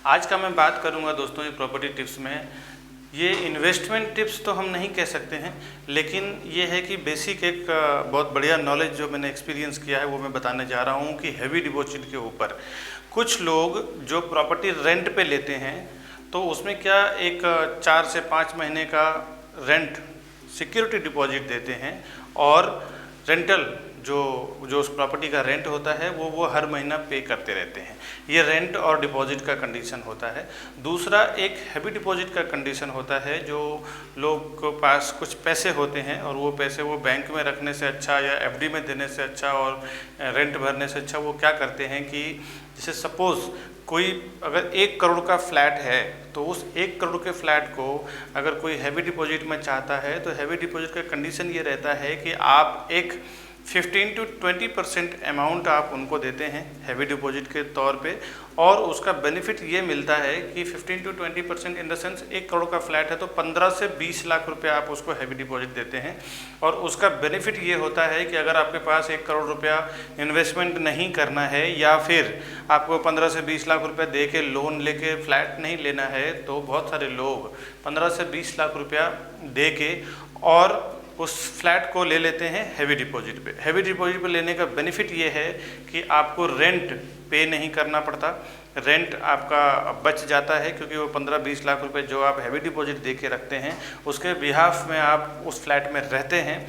आज का मैं बात करूंगा दोस्तों ये प्रॉपर्टी टिप्स में, ये इन्वेस्टमेंट टिप्स तो हम नहीं कह सकते हैं, लेकिन ये है कि बेसिक एक बहुत बढ़िया नॉलेज जो मैंने एक्सपीरियंस किया है वो मैं बताने जा रहा हूँ कि हैवी डिपॉजिट के ऊपर कुछ लोग जो प्रॉपर्टी रेंट पे लेते हैं तो उसमें क्या एक 4 से 5 महीने का रेंट सिक्योरिटी डिपॉजिट देते हैं और रेंटल जो उस प्रॉपर्टी का रेंट होता है वो हर महीना पे करते रहते हैं। ये रेंट और डिपॉजिट का कंडीशन होता है। दूसरा एक हैवी डिपॉजिट का कंडीशन होता है, जो लोग के पास कुछ पैसे होते हैं और वो पैसे वो बैंक में रखने से अच्छा या एफडी में देने से अच्छा और रेंट भरने से अच्छा वो क्या करते हैं कि जैसे सपोज़ कोई अगर 1 करोड़ का फ्लैट है तो उस 1 करोड़ के फ्लैट को अगर कोई हैवी डिपॉजिट में चाहता है तो हैवी डिपॉजिट का कंडीशन ये रहता है कि आप एक 15 to 20% अमाउंट आप उनको देते हैं हैवी डिपॉजिट के तौर पे, और उसका बेनिफिट ये मिलता है कि 15 to 20% in the sense 1 crore का फ्लैट है तो 15 से 20 लाख रुपया आप उसको हैवी डिपॉजिट देते हैं। और उसका बेनिफिट ये होता है कि अगर आपके पास 1 करोड़ रुपया इन्वेस्टमेंट नहीं करना है या फिर आपको 15 से 20 लाख रुपया दे के लोन लेके फ्लैट नहीं लेना है, तो बहुत सारे लोग 15 से 20 लाख रुपया दे के और उस फ्लैट को ले लेते हैं हैवी डिपॉजिट पे। हैवी डिपॉजिट पे लेने का बेनिफिट ये है कि आपको रेंट पे नहीं करना पड़ता, रेंट आपका बच जाता है क्योंकि वो 15-20 लाख रुपए जो आप हैवी डिपॉजिट दे के रखते हैं उसके बिहाफ में आप उस फ्लैट में रहते हैं।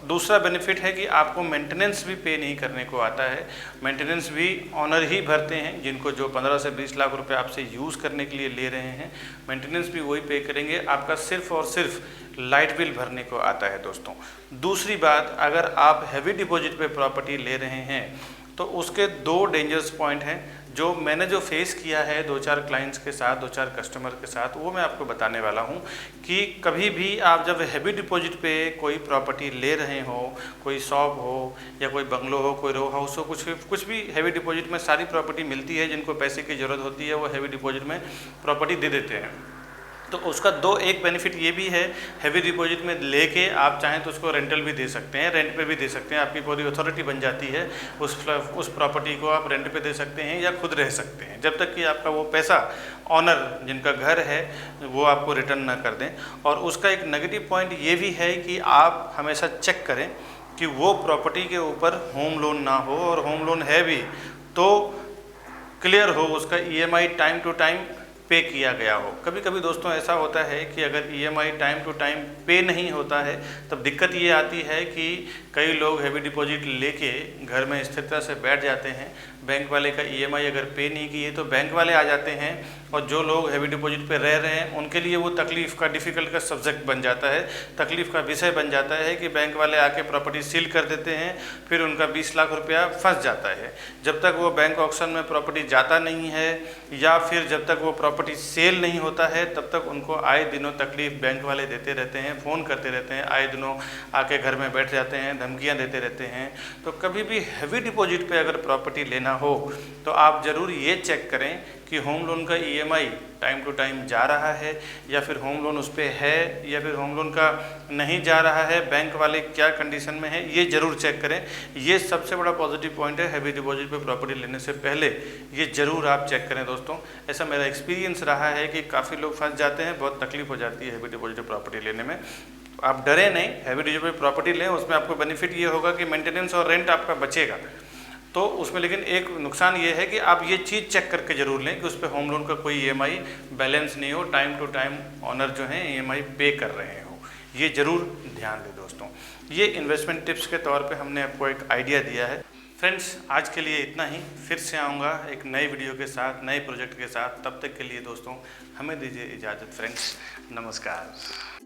दूसरा बेनिफिट है कि आपको मेंटेनेंस भी पे नहीं करने को आता है, मेंटेनेंस भी ऑनर ही भरते हैं, जिनको जो 15 से 20 लाख रुपए आपसे यूज़ करने के लिए ले रहे हैं मेंटेनेंस भी वही पे करेंगे, आपका सिर्फ और सिर्फ लाइट बिल भरने को आता है दोस्तों। दूसरी बात, अगर आप हैवी डिपॉजिट पे प्रॉपर्टी ले रहे हैं तो उसके 2 डेंजरस पॉइंट हैं जो मैंने जो फेस किया है 2-4 क्लाइंट्स के साथ, 2-4 कस्टमर के साथ, वो मैं आपको बताने वाला हूँ कि कभी भी आप जब हैवी डिपॉजिट पे कोई प्रॉपर्टी ले रहे हो, कोई शॉप हो या कोई बंगलो हो, कोई रो हाउस हो, कुछ भी हैवी डिपॉजिट में सारी प्रॉपर्टी मिलती है, जिनको पैसे की ज़रूरत होती है वो हैवी डिपॉजिट में प्रॉपर्टी दे देते हैं। तो उसका एक बेनिफिट ये भी है, हैवी डिपॉजिट में लेके आप चाहें तो उसको रेंटल भी दे सकते हैं, रेंट पे भी दे सकते हैं, आपकी पूरी अथॉरिटी बन जाती है, उस प्रॉपर्टी को आप रेंट पे दे सकते हैं या खुद रह सकते हैं जब तक कि आपका वो पैसा ऑनर जिनका घर है वो आपको रिटर्न ना कर दें। और उसका एक नेगेटिव पॉइंट ये भी है कि आप हमेशा चेक करें कि वो प्रॉपर्टी के ऊपर होम लोन ना हो, और होम लोन है भी तो क्लियर हो, उसका EMI टाइम टू टाइम पे किया गया हो। कभी कभी दोस्तों ऐसा होता है कि अगर EMI टाइम टू टाइम पे नहीं होता है तब दिक्कत ये आती है कि कई लोग हैवी डिपॉजिट लेके घर में स्थिरता से बैठ जाते हैं, बैंक वाले का EMI अगर पे नहीं किए तो बैंक वाले आ जाते हैं, और जो लोग हैवी डिपॉजिट पे रह रहे हैं उनके लिए वो तकलीफ़ का डिफ़िकल्ट का सब्जेक्ट बन जाता है, तकलीफ़ का विषय बन जाता है कि बैंक वाले आके प्रॉपर्टी सील कर देते हैं, फिर उनका 20 लाख रुपया फंस जाता है। जब तक वो बैंक ऑक्शन में प्रॉपर्टी जाता नहीं है या फिर जब तक वो प्रॉपर्टी सेल नहीं होता है तब तक उनको आए दिनों तकलीफ़ बैंक वाले देते रहते हैं, फ़ोन करते रहते हैं, आए दिनों आके घर में बैठ जाते हैं, धमकियाँ देते रहते हैं। तो कभी भी हैवी डिपॉजिट पे अगर प्रॉपर्टी लेना हो तो आप ज़रूर ये चेक करें कि होम लोन का EMI टाइम टू टाइम जा रहा है या फिर होम लोन उस पर है या फिर होम लोन का नहीं जा रहा है, बैंक वाले क्या कंडीशन में है, ये ज़रूर चेक करें। ये सबसे बड़ा पॉजिटिव पॉइंट है हैवी डिपॉजिट पे प्रॉपर्टी लेने से पहले, ये ज़रूर आप चेक करें दोस्तों। ऐसा मेरा एक्सपीरियंस रहा है कि काफ़ी लोग फंस जाते हैं, बहुत तकलीफ हो जाती है हैवी डिपॉजिट पे प्रॉपर्टी लेने में। आप डरें नहीं, हैवी डिपॉजिट पे प्रॉपर्टी लें, उसमें आपको बेनिफिट ये होगा कि मेंटेनेंस और रेंट आपका बचेगा तो उसमें, लेकिन एक नुकसान ये है कि आप ये चीज़ चेक करके ज़रूर लें कि उस पर होम लोन का कोई EMI बैलेंस नहीं हो, टाइम टू टाइम ऑनर जो हैं EMI पे कर रहे हो, ये ज़रूर ध्यान दें दोस्तों। ये इन्वेस्टमेंट टिप्स के तौर पे हमने आपको एक आइडिया दिया है। फ्रेंड्स, आज के लिए इतना ही, फिर से आऊँगा एक नए वीडियो के साथ, नए प्रोजेक्ट के साथ। तब तक के लिए दोस्तों हमें दीजिए इजाज़त फ्रेंड्स, नमस्कार।